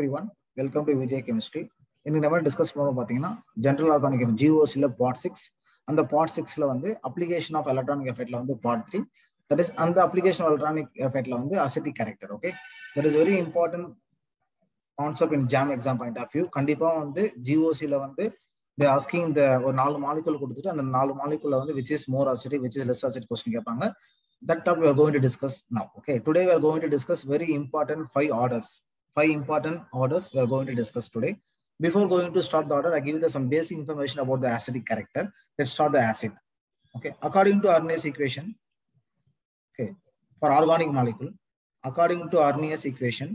everyone. Welcome to Vijay Chemistry. In நம்ம discuss பண்ண பாத்தீங்கன்னா ஜெனரல் ஆர்கானிக் GOC ல part 6 அந்த part 6 ல வந்து application of electronic effect ல வந்து part 3 that is அந்த application of electronic effect ல வந்து acidic character. Okay, that is very important concept in JAM exam point of view. கண்டிப்பா வந்து GOC ல வந்து they asking the ஒரு 4 molecule கொடுத்துட்டு அந்த 4 molecule வந்து which is more acidic which is less acidic question கேட்பாங்க. That topic we are going to discuss now. Okay, today we are going to discuss very important 5 orders. 5 important orders we are going to discuss today. Before going to start the order, I give you some basic information about the acidic character. Let's start the acid. Okay, according to Arrhenius equation, okay, for organic molecule, according to Arrhenius equation,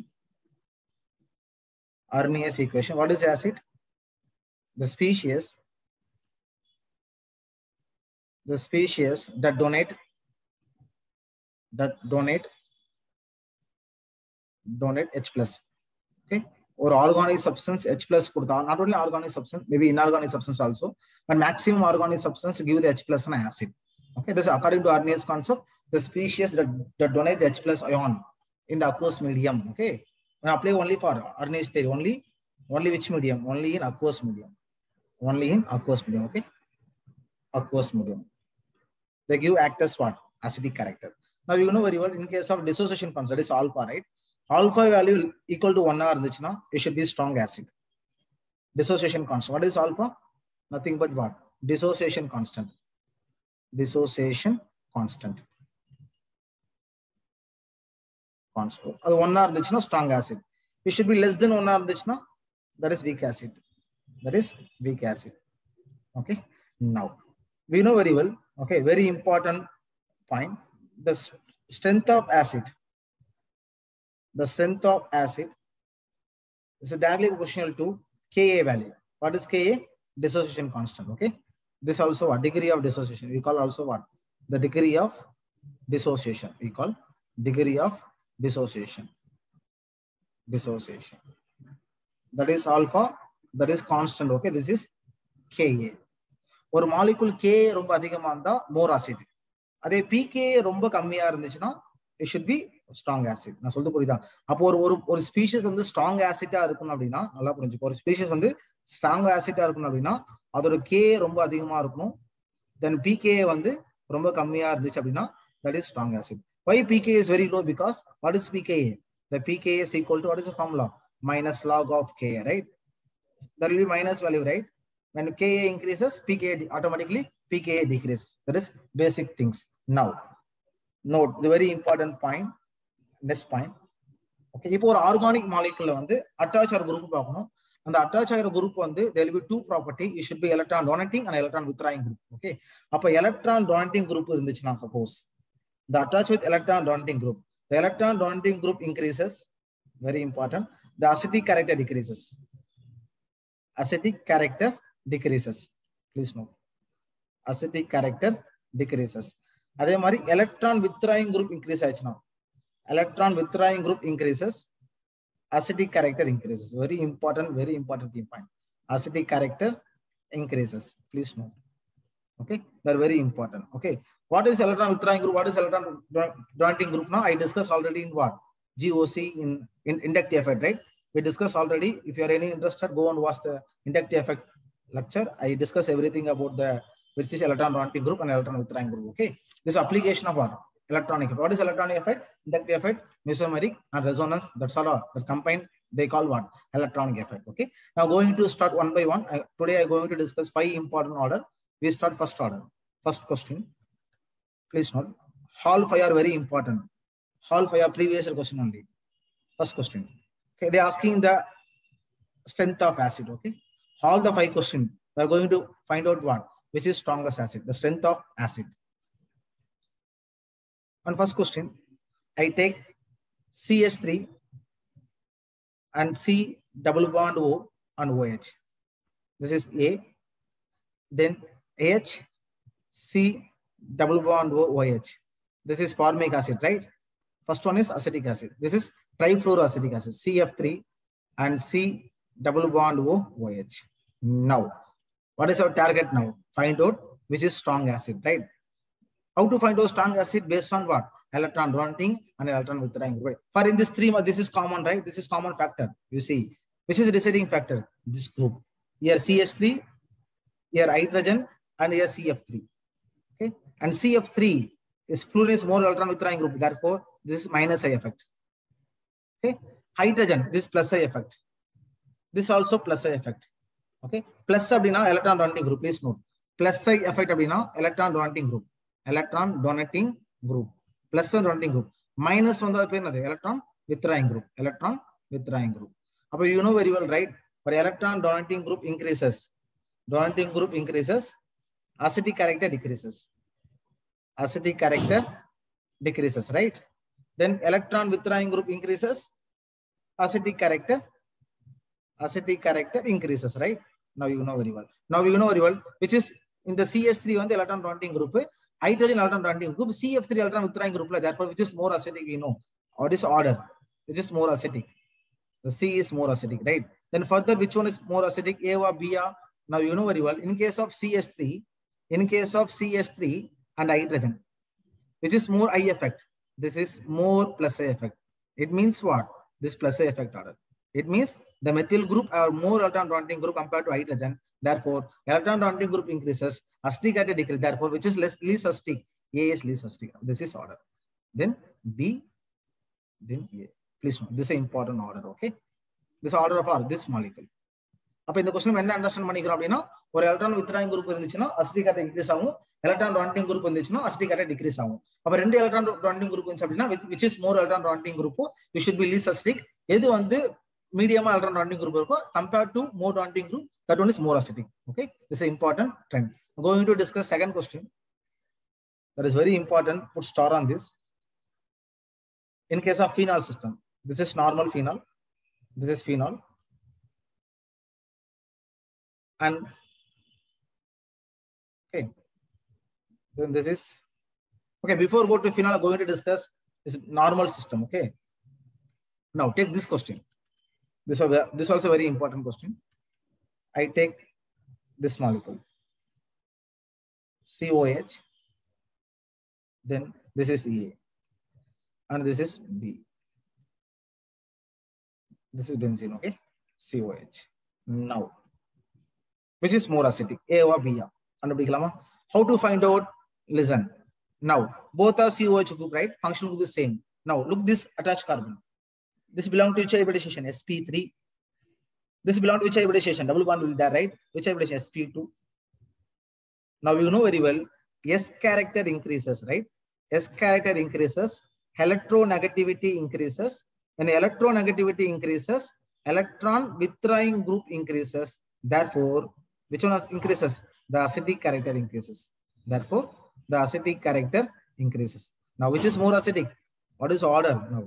what is acid? The species that donate H plus. Okay, or organic substance H plus not only organic substance, maybe inorganic substance also, but maximum organic substance give the H plus and acid. Okay, this is according to Arrhenius concept, the species that donate the H plus ion in the aqueous medium. Okay, when apply only for Arrhenius theory, only which medium? Only in aqueous medium. Okay, aqueous medium. They give act as what? Acidic character. Now you know very well, in case of dissociation constant, that is alpha, right? Alpha value equal to 1 hour, it should be strong acid. Dissociation constant. What is alpha? Nothing but what? Dissociation constant. That's 1 hour, strong acid. It should be less than 1 hour, that is weak acid. Okay. Now we know very well. Okay, very important point. The strength of acid. The strength of acid is directly proportional to Ka value. What is Ka? Dissociation constant. Okay. This also a degree of dissociation. We call also what? The degree of dissociation. We call degree of dissociation. That is alpha. That is constant. Okay. This is Ka. ஒரு molecule Ka ரொம்ப அதிகமா இருந்தா more acid. அதே pK ரொம்ப கம்மியா இருந்துச்சுன்னா it should be strong acid. நான் சொல்றது புரியுதா? அப்போ ஒரு ஸ்பீஷிஸ் வந்து ஸ்ட்ராங் ஆசிட்டா இருக்கணும் அப்படின்னா நல்லா புரிஞ்சுக்கோ. ஒரு ஸ்பீஷிஸ் வந்து ஸ்ட்ராங் ஆசிட்டா இருக்கணும் அப்படின்னா அதோட Ka ரொம்ப அதிகமா இருக்கணும். தென் pK வந்து ரொம்ப கம்மியா இருந்துச்சு அப்படின்னா that is strong acid. Why pK is very low? Because what is pKa? The pKa is equal to what is the formula? Minus log of Ka, right? There will be minus value, right? When Ka increases, pKa automatically pKa decreases. That is basic things. Now note the very important point. Next point. Okay, இப்போ ஒரு organic மாலிகுல்ல வந்து attach ஆகிற group பார்க்கணும். அந்த attach ஆகிற group வந்து there will be two property. It should be electron donating and electron withdrawing group. Okay, அப்ப electron donating group இருந்துச்சுன்னா suppose the attach with electron donating group, the electron donating group increases. Very important. The acidic character decreases. Please note, acidic character decreases. அதே மாதிரி electron withdrawing group increase ஆயிடுச்சுன்னா electron withdrawing group increases, acidic character increases. Very important key point. Acidic character increases. Please note. Okay, they're very important. Okay, what is electron withdrawing group? What is electron donating group? Now I discussed already in what? GOC in inductive effect, right? We discussed already. If you are any interested, go and watch the inductive effect lecture. I discuss everything about the which is electron donating group and electron withdrawing group. Okay, this application of what? Electronic effect. What is electronic effect? Inductive effect, mesomeric and resonance. That's all. That combined they call what? Electronic effect. Okay, now going to start one by one. Today I am going to discuss 5 important order. We start first order. First question. Please note, all 5 are very important. All 5 are previous year question only. First question. Okay, they are asking the strength of acid. Okay, all the 5 questions we are going to find out what? Which is strongest acid? The strength of acid. On first question, I take CH3 and C double bond O on OH. This is A. Then H, C double bond O, OH. This is formic acid, right? First one is acetic acid. This is trifluoroacetic acid, CF3 and C double bond O, OH. Now, what is our target now? Find out which is strong acid, right? How to find out strong acid? Based on what? electron donating and electron withdrawing group. Right? For in this three, this is common, right? This is common factor. You see, which is the deciding factor? This group. Here CH3, here hydrogen, and here CF3. Okay, and CF3 is fluorine is more electron withdrawing group. Therefore, this is minus I effect. Okay, hydrogen, this plus I effect. This also plus I effect. Okay, plus abdina electron donating group. Please note. Plus I effect abdina electron donating group. Electron donating group. Plus donating group. Minus one the electron withdrawing group. Electron withdrawing group. But you know very well, right? For electron donating group increases. Donating group increases. Acidic character decreases. Acidic character decreases, right? Then electron withdrawing group increases. Acidic character increases, right? Now you know very well. Which is in the CH3 on the electron donating group, hydrogen electron donating group, CF3 electron withdrawing group. Therefore, which is more acidic, we know. Or this order, which is more acidic. The C is more acidic, right? Then further, which one is more acidic? A or B? Now you know very well. In case of CH3 and hydrogen, which is more I effect. This is more plus I effect. It means what? This plus I effect order. It means the methyl group are more electron donating group compared to hydrogen. Therefore, electron donating group increases, acidic character decreases. Therefore, which is least acidic? A is least acidic. This is order. Then B, then A. Please note, this is an important order. Okay, this order of this molecule. அப்ப இந்த question என்ன understand பண்ணிக்கிறோம் அப்படினா ஒரு electron withdrawing group இருந்துச்சுனா acidic character increase ஆகும் electron donating group இருந்துச்சுனா acidic character degrees ஆகும் அப்ப ரெண்டு எலக்ட்ரான் டொனேட்டிங் குரூப் இருந்துச்சு அப்படினா which is more electron donating group you should be least acidic எது வந்து மீடியமா electron donating group இருக்கோ compared to more donating group that one is more acidic okay this is an important trend I'm going to discuss second question that is very important put star on this in case of phenol system this is normal phenol this is phenol and okay then this is okay before go to phenol I'm going to discuss this normal system okay now take this question this also very important question I take this molecule COH then this is EA and this is B this is benzene okay COH now which is more acidic A or B how to find out listen now both are COH group right functional group is same now look this attached carbon this belong to which hybridization sp3 this belong to which hybridization double bond will be there right which hybridization sp2 now you know very well S character increases right S character increases electronegativity increases when electronegativity increases electron withdrawing group increases therefore which one increases the acidic character increases therefore the acidic character increases now which is more acidic what is order now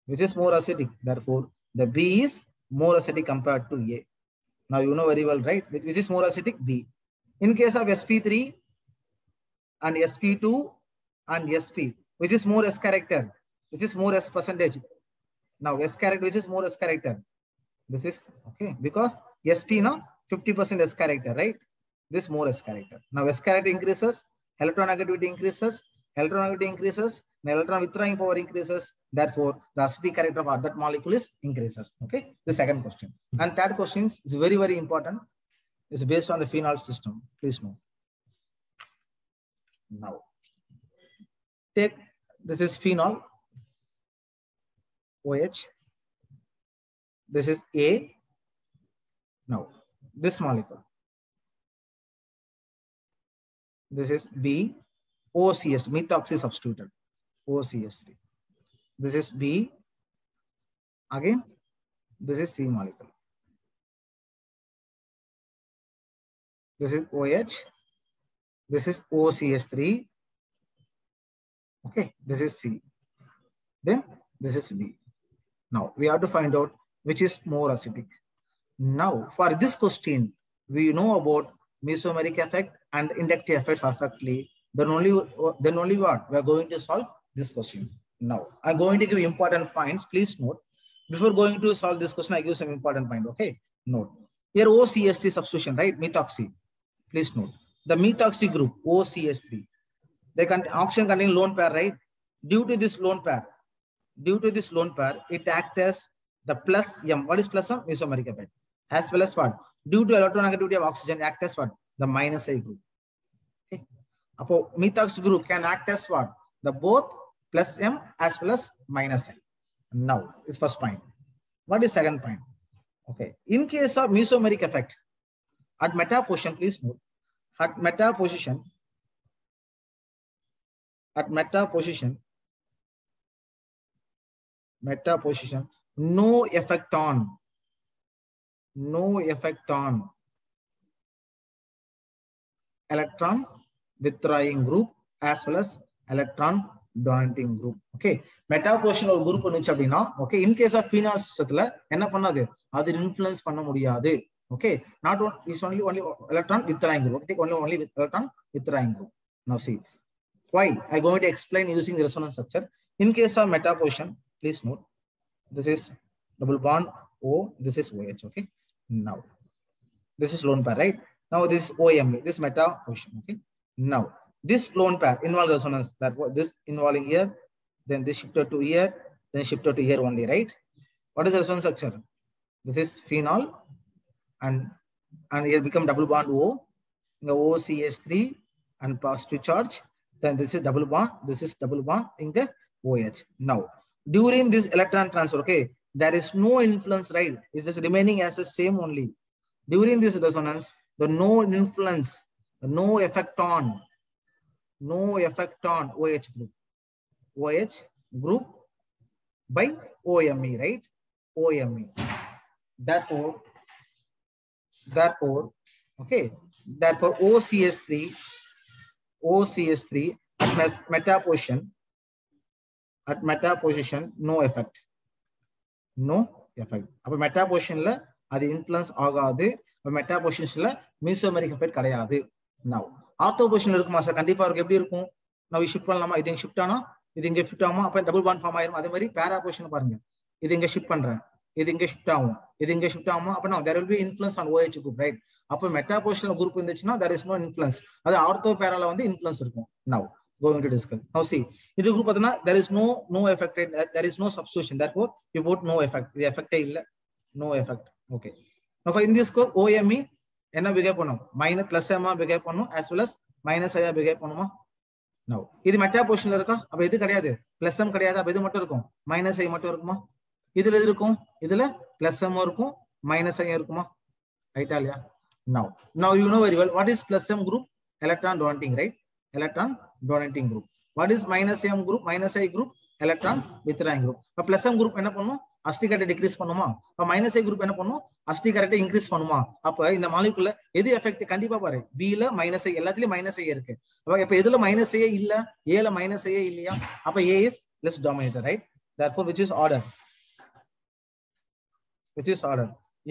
which is more acidic therefore the B is more acidic compared to A now you know very well right which is more acidic B in case of sp3 and sp2 and sp which is more S character which is more S percentage now S character which is more S character this is okay because sp now 50% S character right this more S character now S character increases electronegativity increases and electron withdrawing power increases therefore the acidic character of that molecule is increases okay the second question and third question is very very important is based on the phenol system please know now take this is phenol OH this is A now this molecule this is B OCS methoxy substituted OCS3 this is B again this is C molecule this is OH this is OCS3 okay this is C then this is B now we have to find out which is more acidic now for this question we know about mesomeric effect and inductive effect perfectly then only what we are going to solve this question now I'm going to give important points please note before going to solve this question I give some important point okay note here OCS3 substitution right methoxy please note the methoxy group OCS3 they can oxygen containing lone pair right Due to this lone pair, it acts as the plus M. What is plus M? Mesomeric effect. As well as what? Due to electronegativity of oxygen, act as what? The minus I group. Okay. Apo methox group can act as what? The both plus M as well as minus I. Now, this first point. What is second point? Okay. In case of mesomeric effect, at meta position, please note, at meta position, no effect on electron withdrawing group as well as electron donating group. Okay, meta position or group இருந்துச்சு அப்படினா okay, in case of phenol systemல என்ன பண்ணாது, அது influence பண்ண முடியாது. Okay, not one is only electron withdrawing group. Okay, only electron withdrawing group. Now see why. I going to explain using the resonance structure. In case of meta position, please note, this is double bond O, this is OH. Okay, now this is lone pair, right? Now this is OMe, this meta position. Okay, now this lone pair involve resonance, that this involving here, then this shifted to here, then shifted to here only, right? What is the resonance structure? This is phenol, and here become double bond O, the OCH3 and positive charge. Then this is double bond, this is double bond in the OH. Now during this electron transfer, okay, there is no influence, right? Is this remaining as the same only. During this resonance, the no influence, no effect on OH group by OMe, right? OMe. Therefore, okay, therefore OCH3 at meta position, no effect. அப்ப meta positionல அது influence ஆகாது. meta positionல mesomeric effect கிடையாது. Now ortho positionல இருக்குமா sir? கண்டிப்பா இருக்கு. எப்படி இருக்கும்? நான் ஷிஃப்ட் பண்ணலாமா? இது இங்க ஷிஃப்ட் ஆனா இது இங்க ஷிஃப்ட் ஆகுமா? அப்ப டபுள் பாண்ட் ஃபார்ம் ஆயிரும். அதே மாதிரி பேரா பொசிஷன் பாருங்க, இது இங்க ஷிஃப்ட் பண்றேன், இது இங்க ஷிஃப்ட் ஆகும், இது இங்க ஷிஃப்ட் ஆகுமா? அப்ப now there will be influence on OH group, right? அப்ப meta position group இருந்துச்சுன்னா there is no influence. அது ஆர்த்தோ பேரால வந்து influence இருக்கும். Now going to discuss. Now see, இது group பார்த்தா there is no effect, there is no substitution. Therefore you put no effect. இது effect இல்ல, no effect. Okay. Now in this code OMe என்ன behave பண்ணும்? Minus plus எம்மா behave பண்ணும் as well as minus ஐயா behave பண்ணுமா? Now இது meta பொசிஷன்ல இருக்கா? அப்ப இது கிடையாது, பிளஸ் எம் கிடையாது. அப்ப இது மட்டும் இருக்கும், மைனஸ் ஐ மட்டும் இருக்குமா? இதுல எது இருக்கும்? இதுல பிளஸ் எம் இருக்கும், மைனஸ் ஐ இருக்குமா? ரைட்டா இல்லையா? Now you know very well what is plus M group? Electron donating, right? Electron donating group. What is minus M group? Minus I group? Electron withdrawing group. அப்ப plus M group என்ன பண்ணும்? Acetic correct degrees பண்ணுமா? அப்ப minus ஐ group என்ன பண்ணும்? Acetic correct increase பண்ணுமா? அப்ப இந்த மாலிகுல்ல எது எஃபெக்ட்? கண்டிப்பா பாரு, B ல மைனஸ் ஐ, எல்லாத்துலயும் மைனஸ் ஐ இருக்கு. அப்ப எதுல மைனஸ் ஐ இல்ல? A ல மைனஸ் ஐ இல்லையா? அப்ப A is less dominator, right? Therefore which is order?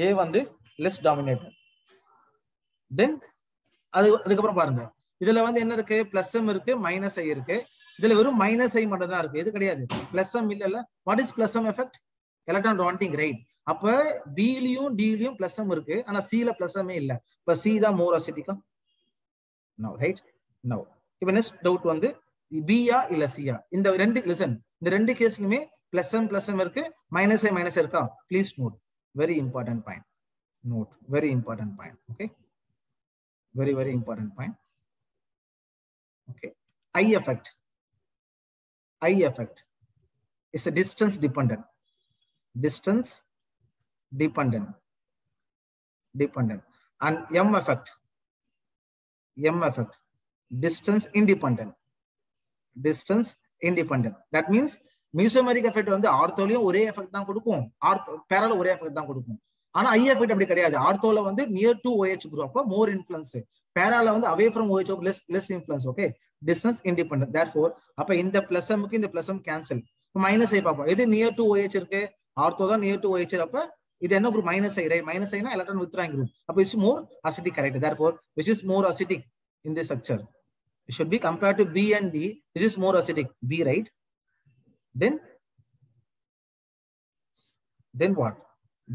A வந்து less dominator. Then அதுக்கப்புறம் பாருங்க, இதுல வந்து என்ன இருக்கு? பிளஸ் எம் இருக்கு, மைனஸ் ஐ இருக்கு. இதுல வெறும் மைனஸ் ஐ மட்டும் தான் இருக்கு, எது கிடையாது, பிளஸ் எம் இல்ல. What is plus M effect? Electron donating, right? அப்ப B லயும் D லயும் பிளஸ் எம் இருக்கு, ஆனா C ல பிளஸ் எம் இல்ல. இப்ப C தான் மோர் அசிட்டிக்கா? No, right? நோ. இப்ப நெக்ஸ்ட் டவுட் வந்து B யா இல்ல C யா? இந்த ரெண்டு லிசன், இந்த ரெண்டு கேஸ்லயுமே பிளஸ் எம் இருக்கு, மைனஸ் ஐ மைனஸ் இருக்கா? Please note, very important point. Note, very important point. Okay, very important point. Okay, I effect is a distance dependent, and M effect distance independent. That means mesomeric effect வந்து ஆர்த்தோலயும் ஒரே effect தான் கொடுக்கும், பேரால ஒரே effect தான் கொடுக்கும். ஆனா ஐ effect அப்படி கிடையாது. ஆர்த்தோல வந்து நியர் டு OH குரூப், அப்ப மோர் இன்ஃப்ளூயன்ஸ். பேரால வந்து away from OH group, less influence. Okay, distance independent. Therefore அப்ப இந்த பிளஸ் எம்க்கு இந்த plus M cancel. Minus I பாப்போம், எது நியர் டு OH இருக்கு? ஆர்த்தோ தான் நியர் டு OH. அப்ப இது என்ன group? Minus I, right? Minus ஐனா எலக்ட்ரான் withdrawing group. அப்ப it's more acidic, correct? Therefore which is more acidic in this structure? It should be compared to B and D, which is more acidic? B, right? Then what?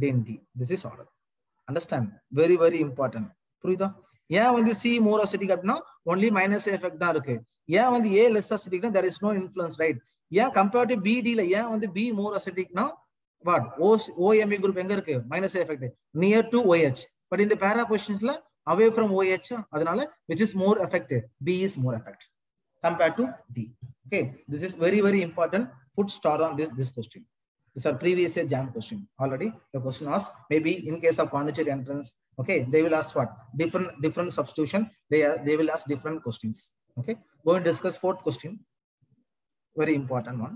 Then D. This is order. Understand? Very important. புரியுதா? ஏன் வந்து C more acidic அப்படின்னா only minus effect தான் இருக்கு. ஏன் வந்து A less acidic? There is no influence, right? ஏன் compare to பிடில ஏன் வந்து பி மோர் அசிட்டிக்னா what OMe group எங்க இருக்கு minus effect near to OH but இந்த பேரா பொசிஷன்ஸ்ல away from OH அதனால which is more effective B is more effective compared to D. Okay, this is very very important. Put star on this question. These are previous year jam question. Already the question was maybe in case of Pondicherry entrance. Okay, they will ask what different substitution. They will ask different questions. Okay, go and discuss fourth question. Very important one.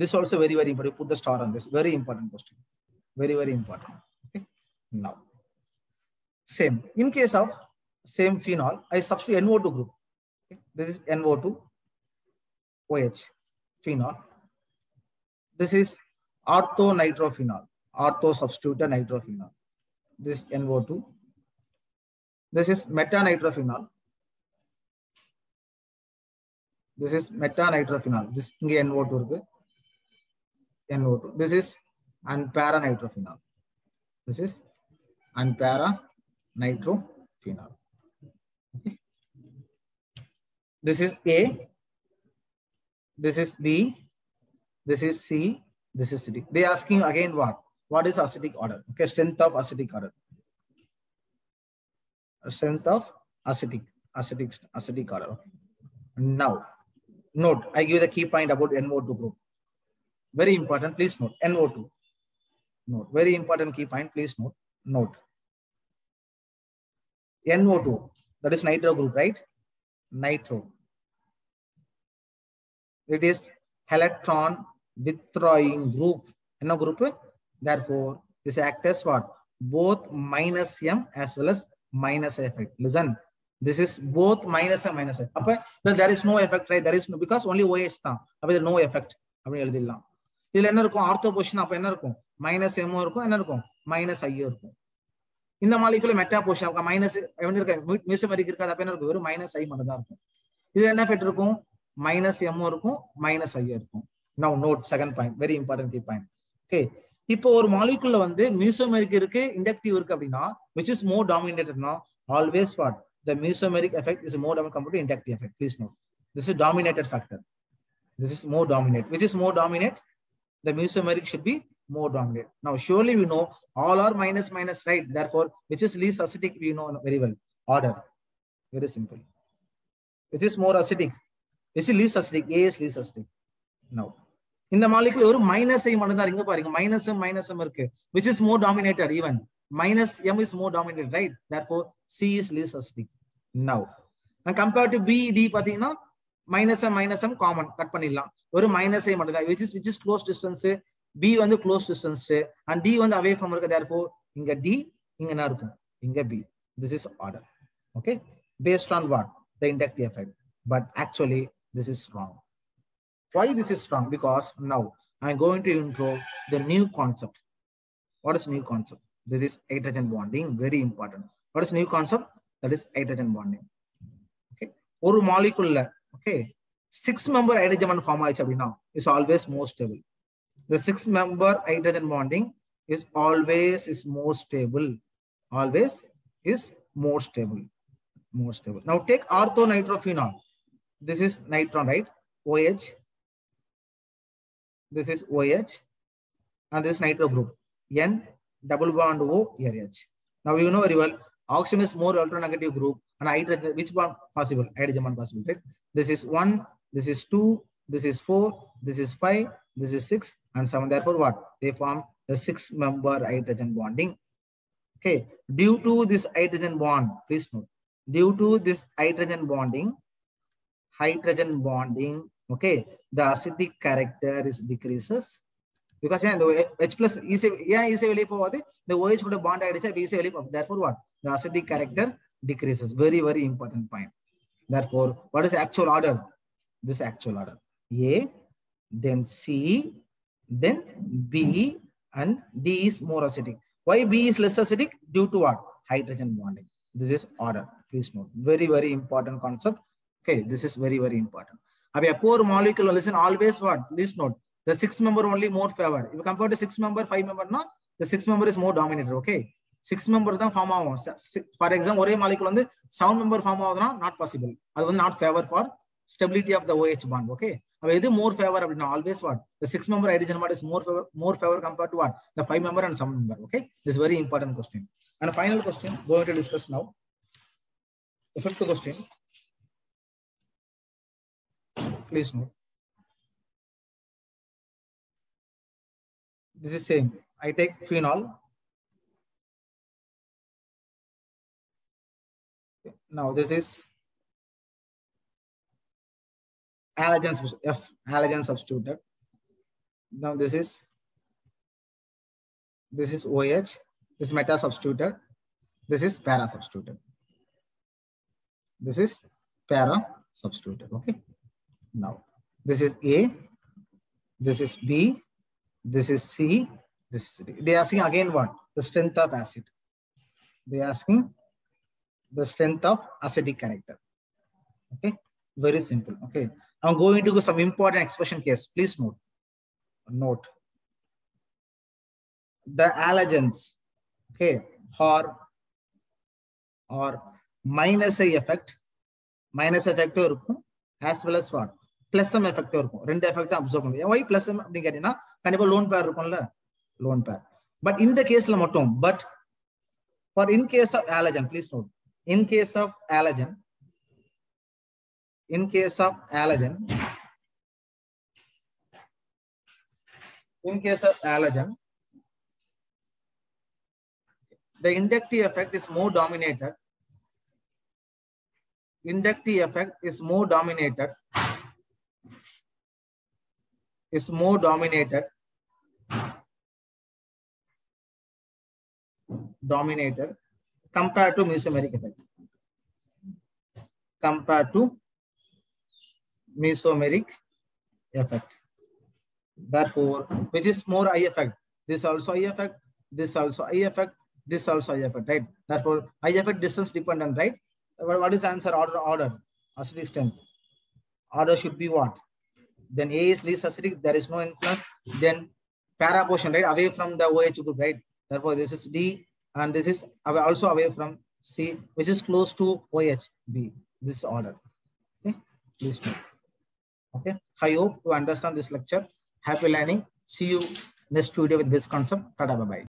This also very very important. Put the star on this. Very important question. Very very important. Okay, now same in case of same phenol, I substitute NO2 group. Okay. This is NO2 OH phenol. This is orthonitrophenol, ortho substitute nitrophenol. This NO2. This is metanitrophenol. This is metanitrophenol. This NO2. NO2. This is unparanitrophenol. This is unparanitrophenol. Okay. This is A. This is B. This is C. This is C. They asking again what? What is acidic order? Okay, strength of acidic order. Strength of acidic order. Okay. Now, note. I give the key point about NO2 group. Very important. Please note NO2. Note. Very important key point. Please note. Note. NO2. That is nitro group, right? Nitro. It is electron withdrawing group. No group. Therefore, this acts as what? Both minus M as well as minus effect. Listen, this is both minus and minus. Well, there is no effect, right? There is no, because only OH tha. There is no effect. இதுல என்ன இருக்கும் ortho position அப்ப என்ன இருக்கும் minus M இருக்கும் என்ன இருக்கும் minus I இருக்கும் இந்த மாலிகுல மெட்டா பொசிஷன் மைனஸ் மியூசமெரிக் இருக்காது அப்ப என்ன இருக்கும் வெறும் மைனஸ் ஐ மட்டும் தான் இருக்கும் இதுல என்ன எஃபெக்ட் இருக்கும் மைனஸ் எம் இருக்கும் மைனஸ் ஐ இருக்கும் now note second point very important key point okay இப்போ ஒரு மாலிகுல வந்து மியூசமெரிக் இருக்கு இண்டக்டிவ் இருக்கு அப்படின்னா which is more dominated now always what the mesomeric effect is more dominant compared to inductive effect. Please note this is dominated factor. This is more dominant. Which is more dominant? The mesomeric should be more dominant. Now, surely we know all are minus minus, right? Therefore, which is least acidic? We know very well. Order. Very simple. Which is more acidic? Which is least acidic? A is least acidic. Now, in the molecule, or minus M minus M which is more dominated even. Minus M is more dominant, right? Therefore, C is least acidic. Now, and compared to B, D, minus M common cut பண்ணிடலாம் ஒரு minus a மட்டும் தான் which is close distance B வந்து close distance and D வந்து away from இருக்கு therefore இங்க D இங்க என்ன இருக்கும் இங்க B. This is order. Okay, based on what the inductive effect, but actually this is wrong. Why this is wrong? Because now I am going to intro the new concept. What is new concept? There is hydrogen bonding, very important. What is new concept? That is hydrogen bonding. Okay, ஒரு molecule okay 6-member hydrogen bond form is always more stable. The 6-member hydrogen bonding is always more stable. Always is more stable. More stable. Now take orthonitrophenol. This is nitron, right? OH. This is OH and this nitro group N double bond O here H. Now you know very well oxygen is more electronegative group and hydrogen which bond possible? Hydrogen bond possible, right? This is 1, this is 2, this is 4, this is 5, this is 6 and 7. Therefore what? They form the 6-member hydrogen bonding. Okay, due to this hydrogen bond, please note, due to this hydrogen bonding, okay, the acidic character is decreases because the H plus the OH would have bond therefore what? The acidic character decreases. Very very important point. Therefore, what is the actual order? This actual order. A, then C, then B, and D is more acidic. Why B is less acidic? Due to what? Hydrogen bonding. This is order. Please note. Very, very important concept. Okay, this is very, very important. A poor molecule, listen, always what? Please note. The 6-member only more favor. If you compare to 6-member, 5-member, no, the 6-member is more dominated. Okay. 6-member தான் form ஆகும். For example ஒரே molecule வந்து 7-member form ஆகுதுன்னா not possible. அது வந்து not favour for stability of the OH bond. Okay, more favor always what the 6-member hydrogen what is more favor compared to what the 5-member and some member. Okay, this is very important question. And final question going to discuss now. The 5th question, please note. This is same. I take phenol. Now this is halogen, halogen substituted. Now this is OH. This is meta substituted. This is para substituted. This is para substituted. Okay. Now this is A. This is B. This is C. This is D. They are asking again what? The strength of acid. They are asking the strength of acidic character. Okay. Very simple. Okay. I'm going to go some important expression case. Please note. Note. The halogens, okay, or minus a effect as well as what? Plus some effect rend effect absorb. Why plus some lone pair lone pair. But in the case but for in case of halogen, please note, in case of halogen, the inductive effect is more dominated. Inductive effect is more dominated. Compared to mesomeric effect. Therefore, which is more I effect? This also I effect. This also I effect. This also I effect. Right. Therefore, I effect distance dependent. Right. What is answer? Order. Acidic strength. Order should be what? Then A is least acidic. There is no influence. Then para portion, right, away from the OH group, right? Therefore, this is D, and this is also away from C, which is close to OH, B. This order. Okay, please note. Okay, I hope you understand this lecture. Happy learning. See you next video with this concept. Tada, bye bye.